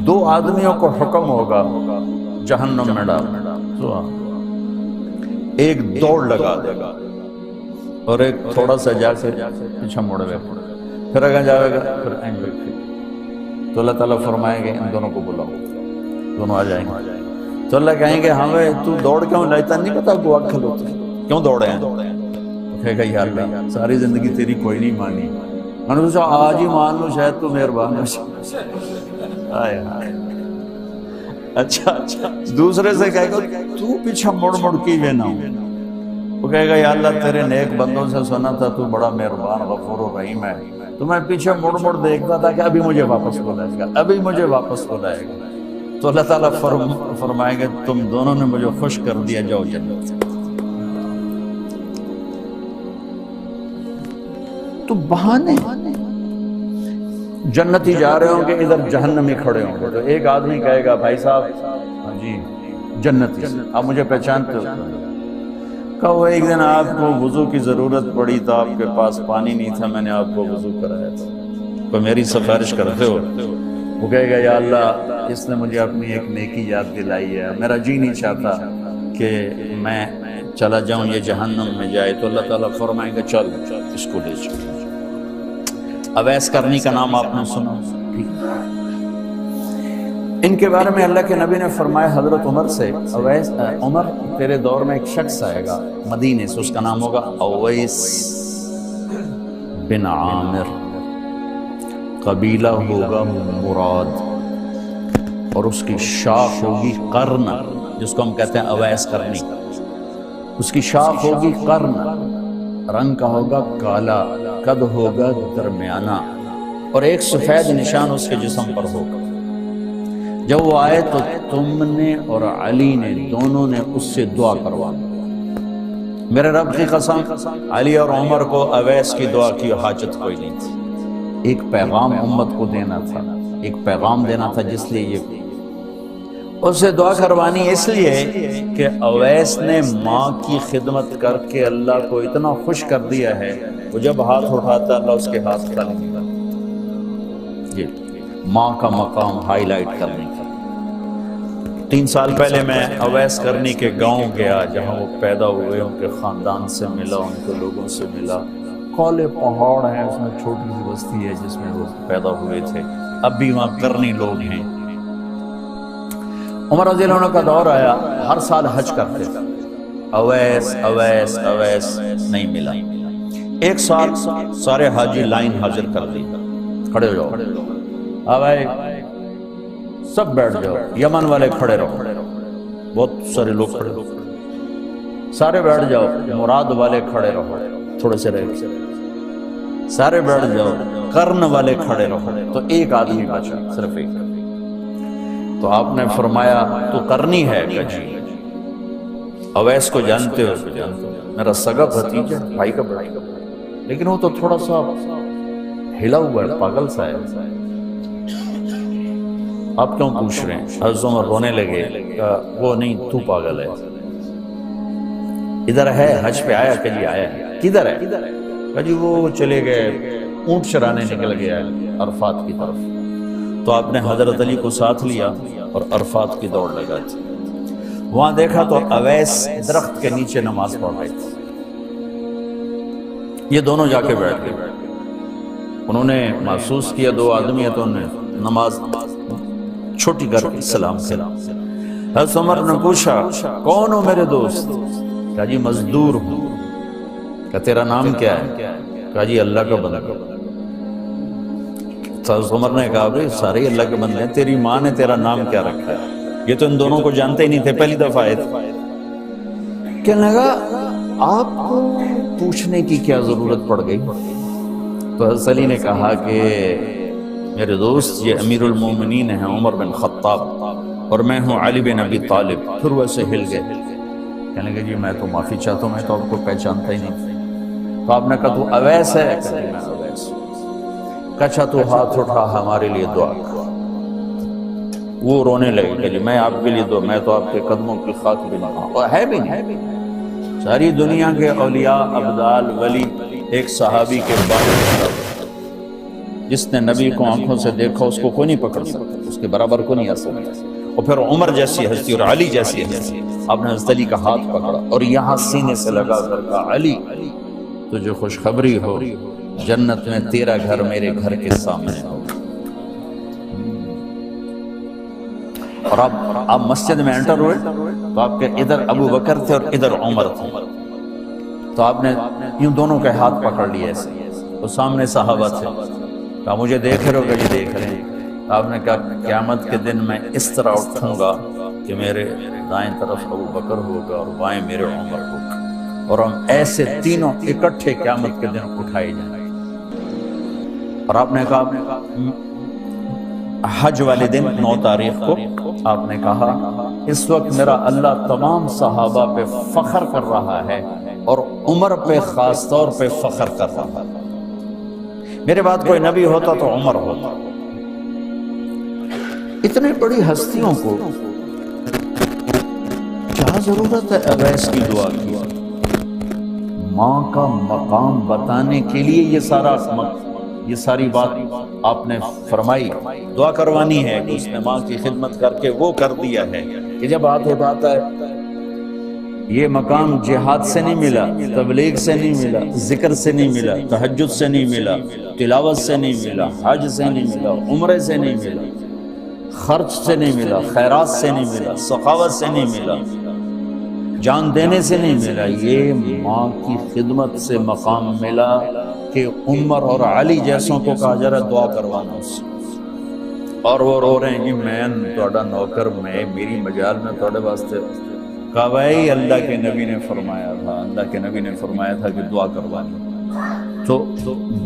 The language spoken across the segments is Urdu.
دو آدمیوں کو حکم ہوگا جہنم میں ڈالنا، ایک دوڑ لگا دے گا اور ایک تھوڑا سا جا کے پیچھے مڑ گئے، پھر اگر جائے گا پھر آئیں گے، تو اللہ تعالیٰ فرمائیں گے ان دونوں کو بلاؤ، دونوں آ جائیں گے، تو اللہ کہیں گے ہمیں تو دوڑ کیوں لاتا نہیں پتا کو اکھل ہوتی کیوں دوڑے ہیں؟ کہے گا یا اللہ ساری زندگی تیری کوئی نہیں مانی، میں نے سوچا آج ہی مان لوں شاید تو مہربان ہو۔ اچھا دوسرے سے کہے گا تو پیچھے مڑ مڑ کی وے نہ ہو، وہ کہے گا یا اللہ تیرے نیک بندوں سے سنا تھا تو بڑا مہربان غفور و رحیم ہے، تو میں پیچھے مڑ مڑ دیکھتا تھا کہ ابھی مجھے واپس بلائے گا، ابھی مجھے واپس بلائے گا، تو اللہ تعالیٰ فرمائیں گے تم دونوں نے مجھے خوش کر دیا، جاؤ جنت۔ تو بہانے جنتی جا رہے ہوں گے، ادھر جہنمی کھڑے ہوں گے، تو ایک آدمی کہے گا بھائی صاحب ہاں جی جنتی آپ مجھے پہچانتے ہو؟ کہا وہ ایک دن آپ کو وضو کی ضرورت پڑی تو آپ کے پاس پانی نہیں تھا، میں نے آپ کو وضو کرایا تھا، کوئی میری سفارش کرتے ہو؟ وہ کہے گا یا اللہ اس نے مجھے اپنی ایک نیکی یاد دلائی ہے، میرا جی نہیں چاہتا کہ میں چلا جاؤں یہ جہنم میں جائے، تو اللہ تعالیٰ فرمائیں گے چل اس کو لے چل۔ اویس کرنی کا نام آپ نے سنا؟ ان کے بارے میں اللہ کے نبی نے فرمایا حضرت عمر سے، اویس عمر تیرے دور میں ایک شخص آئے گا مدینے سے، اس کا نام ہوگا اویس بن عامر، قبیلہ ہوگا مراد، اور اس کی شاخ ہوگی قرن، جس کو ہم کہتے ہیں اویس کرنی، اس کی شاخ ہوگی قرن، رنگ کا ہوگا کالا، قد ہوگا درمیانہ، اور ایک سفید نشان اس کے جسم پر ہوگا۔ جب وہ آئے تو تم نے اور علی نے دونوں نے اس سے دعا کروا، میرے رب کی قسم علی اور عمر کو اویس کی دعا کی حاجت کوئی نہیں تھی، ایک پیغام امت کو دینا تھا، ایک پیغام دینا تھا، جس لیے یہ اس سے دعا کروانی اس لیے کہ اویس نے ماں کی خدمت کر کے اللہ کو اتنا خوش کر دیا ہے، وہ جب ہاتھ اٹھاتا اللہ اس کے ہاتھ کا نہیں کرتا، یہ ماں کا مقام ہائی لائٹ کرنے کا۔ 3 سال پہلے میں اویس کرنی کے گاؤں گیا جہاں وہ پیدا ہوئے، ان کے خاندان سے ملا، ان کے لوگوں سے ملا، کولے پہاڑ ہیں، اس میں چھوٹی سی بستی ہے جس میں وہ پیدا ہوئے تھے، اب بھی وہاں کرنی لوگ ہیں۔ عمر رضی اللہ عنہ کا دور آیا، ہر سال حج کرتے، اویس اویس اویس نہیں ملا، ایک سال سارے حاجی لائن حاضر کر دی، کھڑے ہو جاؤ، آوائی سب بیٹھ جاؤ، یمن والے کھڑے رہو، بہت سارے لوگ کھڑے رہو، سارے بیٹھ جاؤ، مراد والے کھڑے رہو، تھوڑے سے رہے، سارے بیٹھ جاؤ، قرن والے کھڑے رہو، تو ایک آدمی بچا، صرف ایک۔ تو آپ نے فرمایا تو کرنی ہے کہ جی اویس کو جانتے ہو؟ میرا سگا بھتیجا بھائی کا بڑا، لیکن وہ تو تھوڑا سا ہلا ہوا ہے، پاگل سا ہے، آپ کیوں پوچھ رہے ہیں؟ حضرت عمر رونے لگے، وہ نہیں تو پاگل ہے، ادھر ہے حج پہ آیا کہ جی آیا ہے، کدھر ہے کہ جی وہ چلے گئے اونٹ چرانے نکل گیا ہے عرفات کی طرف، تو آپ نے حضرت علی کو ساتھ لیا اور عرفات کی دوڑ لگا تھی، وہاں دیکھا تو اویس درخت کے نیچے نماز پڑھ رہے تھے، یہ دونوں جا کے بیٹھ گئے، انہوں نے محسوس کیا 2 آدمی ہے، تو انہوں نے نماز چھوٹی کر کے سلام کیا۔ حضرت عمر نے پوچھا کون ہو میرے دوست؟ کہا جی مزدور ہوں۔ کہا تیرا نام کیا ہے؟ کہا جی اللہ کا بندہ۔ حضرت عمر نے کہا بھائی سارے اللہ کے بندے ہیں، تیری ماں نے تیرا نام کیا رکھا ہے؟ یہ تو ان دونوں کو جانتے ہی نہیں تھے، پہلی دفعہ آئے تھے۔ کہنے لگا آپ کو پوچھنے کی کیا ضرورت پڑ گئی؟ تو حضرت علی نے کہا کہ میرے دوست یہ امیر المومنین ہیں عمر بن خطاب، اور میں ہوں علی بن ابی طالب۔ پھر وہ ایسے ہل گئے، کہنے لگے جی میں تو معافی چاہتا ہوں، میں تو آپ کو پہچانتا ہی نہیں۔ تو آپ نے کہا تو اویس ہے؟ کہا جی میں اویس۔ کہا تو ہاتھ اٹھا ہمارے لیے دعا کر۔ وہ رونے لگے کہ جی میں آپ کے لیے دعا، میں تو آپ کے قدموں کی خاک بھی نہیں، اور ہے بھی نہیں۔ ساری دنیا کے اولیاء ابدال ولی ایک صحابی کے بارے میں جس نے نبی کو آنکھوں سے دیکھا اس کو کوئی نہیں پکڑ سکتا، اس کے برابر کو نہیں آ سکتا۔ اور پھر عمر جیسی ہستی اور علی جیسی ہستی، آپ نے حضرت علی کا ہاتھ پکڑا اور یہاں سینے سے لگا کر کہا علی تجھے خوشخبری ہو، جنت میں تیرا گھر میرے گھر کے سامنے ہو۔ اور آپ مسجد میں انٹر ہوئے تو آپ کے ادھر ابو بکر تھے اور ادھر عمر تھے، تو آپ نے یوں دونوں کے ہاتھ پکڑ لیے ایسے، اور سامنے صحابہ تھے، کہا مجھے دیکھ رہے ہو کہ یہ دیکھ رہے ہیں؟ آپ نے کہا قیامت کے دن میں اس طرح اٹھوں گا کہ میرے دائیں طرف ابو بکر ہوگا اور بائیں میرے عمر ہوگا، اور ہم ایسے تینوں اکٹھے قیامت کے دن اٹھائے جائیں۔ اور آپ نے کہا حج والے دن 9 تاریخ کو آپ نے کہا اس وقت میرا اللہ تمام صحابہ پہ فخر کر رہا ہے اور عمر پہ خاص طور پہ فخر کر رہا ہے، میرے بعد کوئی نبی ہوتا تو عمر ہوتا۔ اتنی بڑی ہستیوں کو کیا ضرورت ہے اویس کی دعا کی؟ ماں کا مقام بتانے کے لیے یہ ساری بات آپ نے فرمائی، دعا کروانی ہے کہ اس نے ماں کی خدمت کر کے وہ کر دیا ہے کہ جب ہاتھ اٹھاتا ہے، یہ مقام جہاد سے نہیں ملا، تبلیغ سے نہیں ملا، ذکر سے نہیں ملا، تہجد سے نہیں ملا، تلاوت سے نہیں ملا، حج سے نہیں ملا، عمرے سے نہیں ملا، خرچ سے نہیں ملا، خیرات سے نہیں ملا، سخاوت سے نہیں ملا، جان دینے سے نہیں ملا، یہ ماں کی خدمت سے مقام ملا کہ عمر اور علی جیسوں کو کہا جا رہا ہے دعا کروانا اس سے، اور وہ رو رہے ہیں کہ میں تھوڑا نوکر، میں میری مجال میں تھوڑے واسطے، کہا بھائی اللہ کے نبی نے فرمایا تھا، اللہ کے نبی نے فرمایا تھا کہ دعا کروانی، تو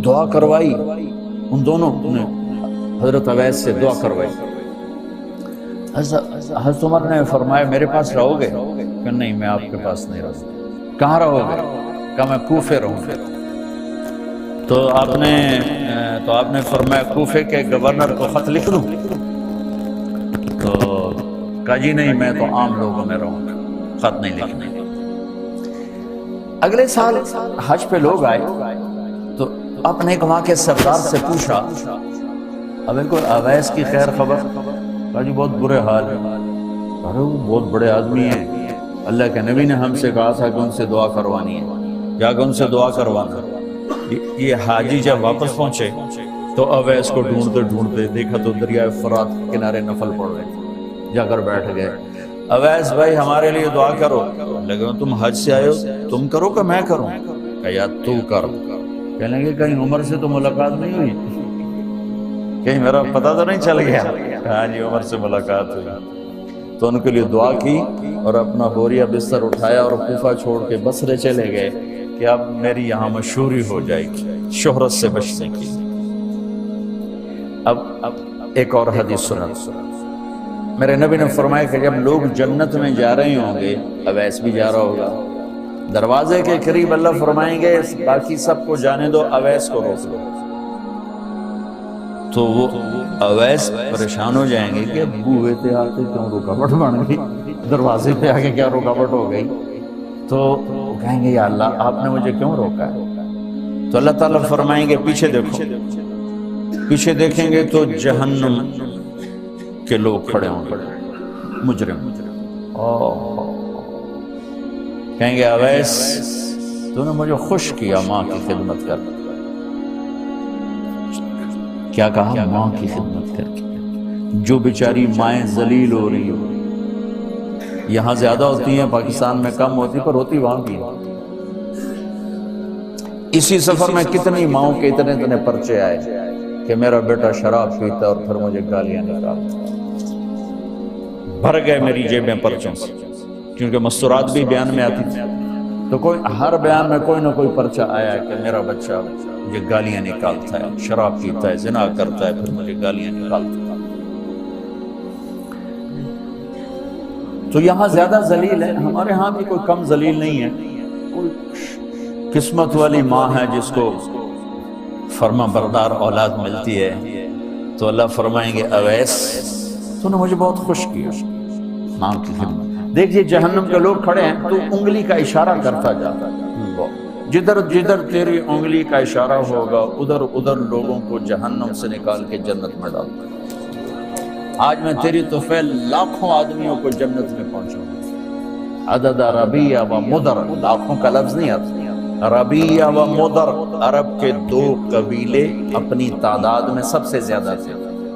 دعا کروائی، ان دونوں نے حضرت اویس سے دعا کروائی۔ حضرت عمر نے فرمایا میرے پاس رہو گے؟ کہ نہیں میں آپ کے پاس نہیں رہوں۔ کہاں رہو گے؟ کہ میں کوفے رہوں گا۔ تو آپ نے فرمایا کوفے کے گورنر کو خط لکھ دوں؟ تو کہا جی نہیں میں تو عام لوگوں میں رہوں گا، خط نہیں لکھنے۔ اگلے سال حج پہ لوگ آئے تو آپ نے وہاں کے سردار سے پوچھا اب ان کو اویس کی خیر خبر؟ کہا جی بہت برے حال ہے۔ ارے وہ بہت بڑے آدمی ہیں، اللہ کے نبی نے ہم سے کہا تھا کہ ان سے دعا کروانی ہے، جا کے ان سے دعا کروانا۔ یہ حاجی جب واپس پہنچے تو اویس کو ڈھونڈتے ڈھونڈتے دیکھا تو دریائے فرات کے کنارے نفل پڑ رہے، جا کر بیٹھ گئے۔ اویس بھائی ہمارے لیے دعا کرو۔ لیکن تم حج سے آئے ہو، تم کرو کہ میں کروں؟ کہ یا تو کر۔ کہنے گے کہیں عمر سے تو ملاقات نہیں ہوئی، کہیں میرا پتہ تو نہیں چل گیا؟ ہاں جی عمر سے ملاقات ہوئی۔ تو ان کے لیے دعا کی اور اپنا بوریا بستر اٹھایا اور کوفہ چھوڑ کے بصرے چلے گئے کہ اب میری یہاں مشہوری ہو جائے گی شہرت سے بچنے کی۔ اب ایک اور حدیث سنا، میرے نبی نے فرمایا کہ جب لوگ جنت میں جا رہے ہوں گے، اویس بھی جا رہا ہوگا، دروازے کے قریب اللہ فرمائیں گے باقی سب کو جانے دو، اویس کو روک لو۔ تو وہ اویس پریشان ہو جائیں گے کہ بوئے تھے آتے کیوں رکاوٹ بن گئی، دروازے پہ آگے کیا رکاوٹ ہو گئی؟ تو وہ کہیں گے یا اللہ آپ نے مجھے کیوں روکا ہے؟ تو اللہ تعالیٰ فرمائیں گے پیچھے دیکھو، پیچھے دیکھیں گے تو جہنم کے لوگ کھڑے ہوں گے، مجرم، کہیں گے اویس تو نے مجھے خوش کیا ماں کی خدمت کر۔ کیا کہا؟ ماں کی خدمت کر کے۔ جو بیچاری مائیں ذلیل ہو رہی ہو، یہاں زیادہ ہوتی ہیں پاکستان میں کم ہوتی پر ہوتی وہاں بھی۔ اسی سفر میں کتنی ماؤں کے اتنے پرچے آئے کہ میرا بیٹا شراب پیتا اور پھر مجھے گالیاں نکالتا، بھر گئے میری جیبیں پرچوں سے، کیونکہ مستورات بھی بیان میں آتی تھی، تو ہر بیان میں کوئی نہ کوئی پرچہ آیا کہ میرا بچہ مجھے گالیاں نکالتا ہے، شراب پیتا ہے، زنا کرتا ہے، پھر مجھے گالیاں نکالتا ہے۔ تو یہاں زیادہ ذلیل ہے، ہمارے ہاں بھی کوئی کم ذلیل نہیں ہے، کوئی قسمت والی ماں ہے جس کو فرما بردار اولاد ملتی ہے، تو اللہ فرمائیں گے اویس تو نے مجھے بہت خوش کیا ماں کی خدمت۔ دیکھیے جہنم کے لوگ کھڑے ہیں تو انگلی کا اشارہ کرتا جاتا ہے، جدھر جدھر تیری انگلی کا اشارہ ہوگا ادھر ادھر لوگوں کو جہنم سے نکال کے جنت میں ڈال دوں۔ آج میں تیری طفیل لاکھوں آدمیوں کو جنت میں پہنچاؤں گا۔ عدد ربیہ و مدر، لاکھوں کا لفظ نہیں آتا، ربیہ و مدر عرب کے دو قبیلے اپنی تعداد میں سب سے زیادہ تھے،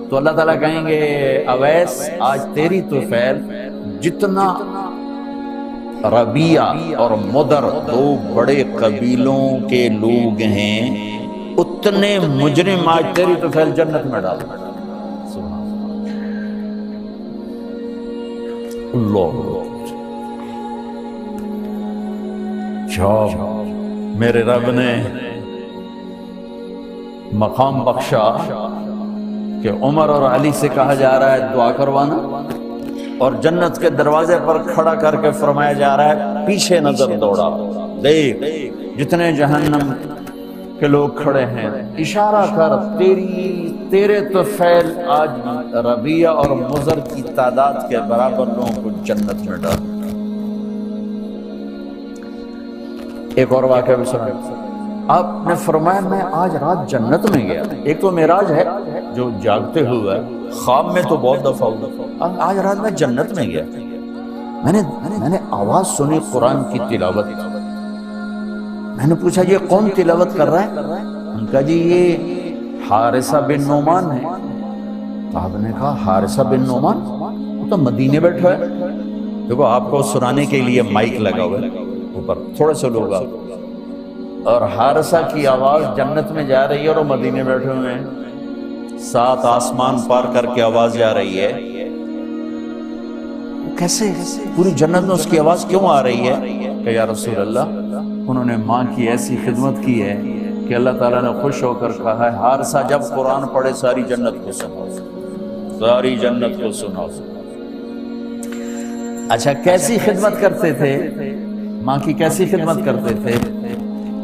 تو اللہ تعالیٰ کہیں گے اویس آج تیری طفیل جتنا ربیہ اور مدر دو بڑے قبیلوں کے لوگ ہیں اتنے مجرم آج تیری طفیل جنت میں ڈال دیں۔ اللہ کیا میرے رب نے مقام بخشا کہ عمر اور علی سے کہا جا رہا ہے دعا کروانا، اور جنت کے دروازے پر کھڑا کر کے فرمایا جا رہا ہے پیچھے نظر دوڑا، دیکھ جتنے جہنم کے لوگ کھڑے ہیں، اشارہ کر تیرے طفیل آج ربیہ اور مضر کی تعداد کے برابر لوگوں کو جنت میں ڈال۔ ایک اور واقعہ بھی سنا، آپ نے فرمایا میں آج رات جنت میں گیا، ایک تو معراج ہے جو جاگتے ہوئے، خواب میں تو بہت دفعہ ہوا، آج رات میں جنت میں گیا، میں نے آواز سنی قرآن کی تلاوت، میں نے پوچھا یہ کون تلاوت کر رہا ہے؟ ان کا جی یہ حارثہ بن نعمان ہے۔ تو آپ نے کہا حارثہ بن نعمان وہ تو مدینے بیٹھا ہے، دیکھو آپ کو سنانے کے لیے مائک لگا ہوا ہے اوپر، تھوڑے سے لوگ آپ، اور حارثہ کی آواز جنت میں جا رہی ہے اور وہ مدینے بیٹھے ہوئے ہیں، 7 آسمان پار کر کے آواز جا رہی ہے، کیسے پوری جنت میں اس کی آواز کیوں آ رہی ہے؟ کہ یا رسول اللہ انہوں نے ماں کی ایسی خدمت کی ہے کہ اللہ تعالیٰ نے خوش ہو کر کہا ہے حارثہ جب قرآن پڑھے ساری جنت کو سناؤ، ساری جنت کو سناؤ۔ اچھا کیسی خدمت کرتے تھے؟ ماں کی کیسی خدمت کرتے تھے؟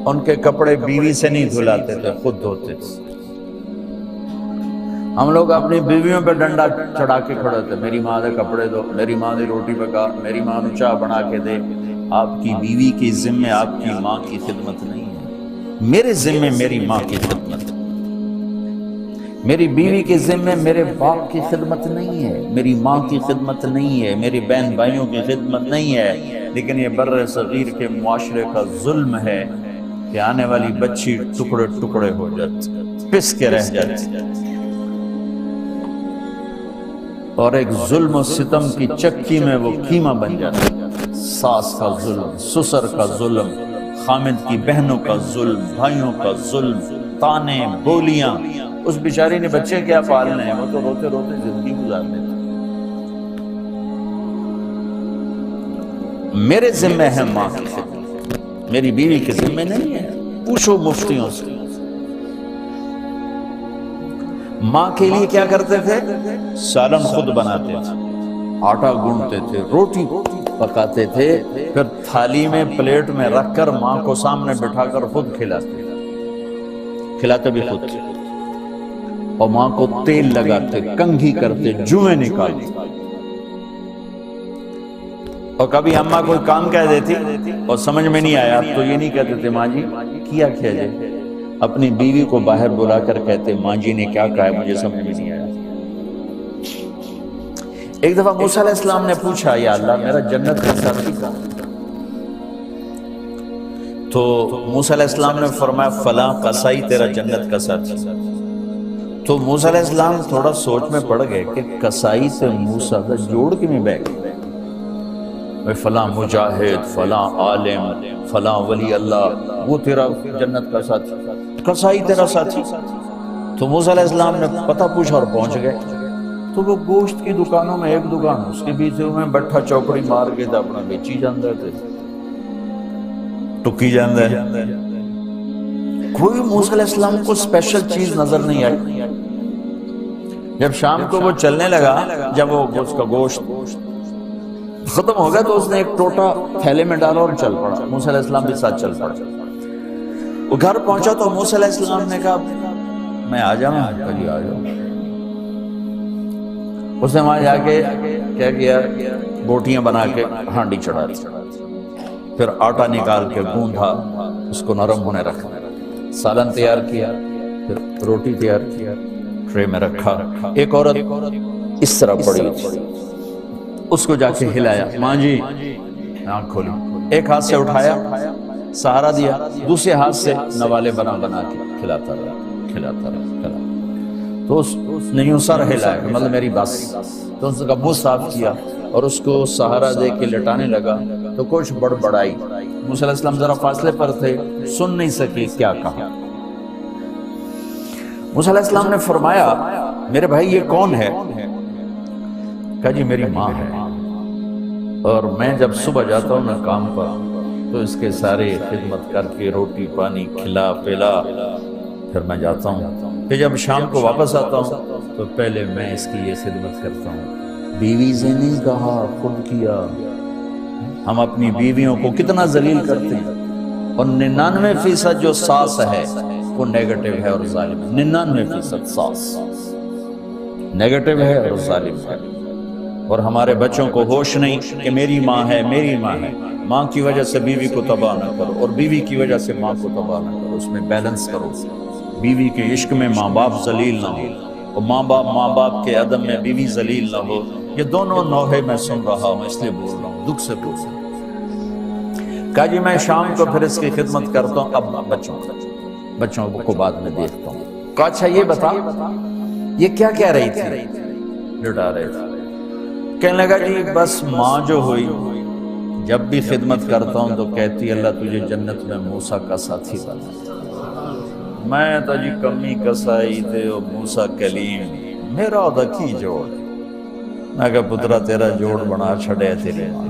ان کے کپڑے بیوی سے نہیں دھلاتے تھے، خود دھوتے تھے۔ ہم لوگ اپنی بیویوں پہ ڈنڈا چڑھا کے کھڑے تھے، میری ماں نے کپڑے دو، میری ماں نے روٹی پکا، میری ماں نے چائے بنا کے دے۔ آپ کی بیوی کی ذمہ آپ کی ماں کی خدمت نہیں ہے، میرے ذمہ میری ماں کی خدمت، میری بیوی کے ذمہ میرے باپ کی خدمت نہیں ہے، میری ماں کی خدمت نہیں ہے، میری بہن بھائیوں کی خدمت نہیں ہے۔ لیکن یہ بر صغیر کے معاشرے کا ظلم ہے کہ آنے والی بچی ٹکڑے ٹکڑے ہو جاتی، پس کے رہ جاتی، اور ایک ظلم و ستم کی چکی میں وہ قیمہ بن جاتا ہے۔ ساس کا ظلم، سسر کا ظلم، خامد کی بہنوں کا ظلم، بھائیوں کا ظلم، تانے بولیاں، اس بیچاری نے بچے کیا پالنے ہیں، وہ تو روتے روتے زندگی گزار دیتے۔ میرے ذمہ ہے ماں کی خدمت، میری بیوی کے ذمہ نہیں ہے۔ پوچھو مفتیوں سے ماں کے لیے کیا کرتے تھے؟ سالن خود بناتے تھے، آٹا گوندتے تھے، روٹی پکاتے تھے، پھر تھالی میں پلیٹ میں رکھ کر ماں کو سامنے بٹھا کر خود کھلاتے بھی خود تھے، اور ماں کو تیل لگاتے، کنگھی کرتے، جوئیں نکالتے۔ اور کبھی اماں کوئی کام کہہ دیتی اور سمجھ میں نہیں آیا تو یہ نہیں کہتے تھے ماں جی کیا جائے، اپنی بیوی کو باہر بلا کر کہتے ماں جی نے کیا کہا ہے مجھے سمجھ میں نہیں آیا۔ ایک دفعہ موسیٰ علیہ السلام نے پوچھا یا اللہ میرا جنت کا ساتھی کون؟ تو موسیٰ علیہ السلام نے فرمایا فلاں قصائی تیرا جنت کا ساتھی۔ تو موسیٰ علیہ السلام تھوڑا سوچ میں پڑ گئے کہ قصائی سے موسیٰ کا جوڑ کے میں بیٹھ گئے، فلاں مجاہد، فلاں عالم، فلاں ولی اللہ وہ تیرا جنت کا ساتھی، قصائی تیرا ساتھی۔ تو موسیٰ علیہ السلام نے پتہ پوچھا اور پہنچ گئے۔ تو وہ گوشت کی دکانوں میں ایک دکان اس کے پیچھے میں بٹھا چوکڑی مار کے تھا اپنا بیچی جاندے تھے، ٹکی جاندے۔ کوئی موسیٰ علیہ السلام کو اسپیشل چیز نظر نہیں آئی۔ جب شام کو وہ چلنے لگا، جب وہ اس کا گوشت ختم ہو گیا تو اس نے ایک ٹوٹا تھیلے میں ڈالا اور چل پڑا، موسیٰ علیہ السلام کے ساتھ چل پڑا۔ وہ گھر پہنچا تو موسیٰ علیہ السلام نے کہا میں آ جاؤں؟ جی آ جاؤ۔ اس نے وہاں جا کے کیا کیا، بوٹیاں بنا کے ہانڈی چڑھا دی، پھر آٹا نکال کے گوندھا، اس کو نرم ہونے رکھنا، سالن تیار کیا، پھر روٹی تیار کیا، ٹرے میں رکھا۔ ایک عورت اس طرح پڑی تھی، اس کو جا کے ہلایا، ماں جی، آنکھ کھولی، ایک ہاتھ سے اٹھایا، سہارا دیا، دوسرے ہاتھ سے نوالے بنا بنا کے کھلاتا رہا، کھلاتا رہا، کھلاتا رہا۔ تو اس نے یوں سر ہلایا، مطلب میری بس، تو اس کا منہ صاف کیا اور اس کو سہارا دے کے لٹانے لگا تو کچھ بڑبڑائی۔ موسیٰ علیہ السلام ذرا فاصلے پر تھے، سن نہیں سکی کیا کہا۔ موسیٰ علیہ السلام نے فرمایا میرے بھائی یہ کون ہے؟ کہا جی میری ماں ہے، اور میں جب صبح جاتا ہوں نا کام پر تو اس کے سارے خدمت کر کے روٹی پانی کھلا پلا پھر میں جاتا ہوں، پھر جب شام کو واپس آتا ہوں تو پہلے میں اس کی یہ خدمت کرتا ہوں۔ بیوی سے نہیں کہا، خود کیا۔ ہم اپنی بیویوں کو کتنا ذلیل کرتے ہیں، اور 99% جو ساس ہے وہ نیگیٹو ہے اور ظالم ہے۔ 99% ساس نیگیٹو ہے اور ظالم ہے، اور ہمارے بچوں کو ہوش نہیں کہ میری ماں ہے، میری ماں ہے۔ ماں کی وجہ سے بیوی کو تباہ نہ کرو، اور بیوی کی وجہ سے ماں کو تباہ نہ کرو، اس میں بیلنس کرو۔ بیوی کے عشق میں ماں باپ ذلیل نہ ہو، اور ماں باپ کے عدم میں بیوی ذلیل نہ ہو۔ یہ دونوں نوحے میں سن رہا ہوں، اس لیے بول رہا ہوں، دکھ سے بول رہا ہوں۔ کہا جی میں شام کو پھر اس کی خدمت کرتا ہوں، اب بچوں کو بعد میں دیکھتا ہوں۔ کہا اچھا یہ بتا یہ کیا کہہ رہی تھی؟ لٹا رہے تھے۔ کہنے لگا جی بس ماں جو ہوئی جب بھی خدمت کرتا ہوں تو کہتی اللہ تجھے جنت میں موسیٰ کا ساتھی بنا۔ میں تو جی کمی کسائی تھے اور موسیٰ کلیم میرا دا کی جوڑ۔ میں کہا پترا تیرا جوڑ بنا چھڑے تیرے ماں۔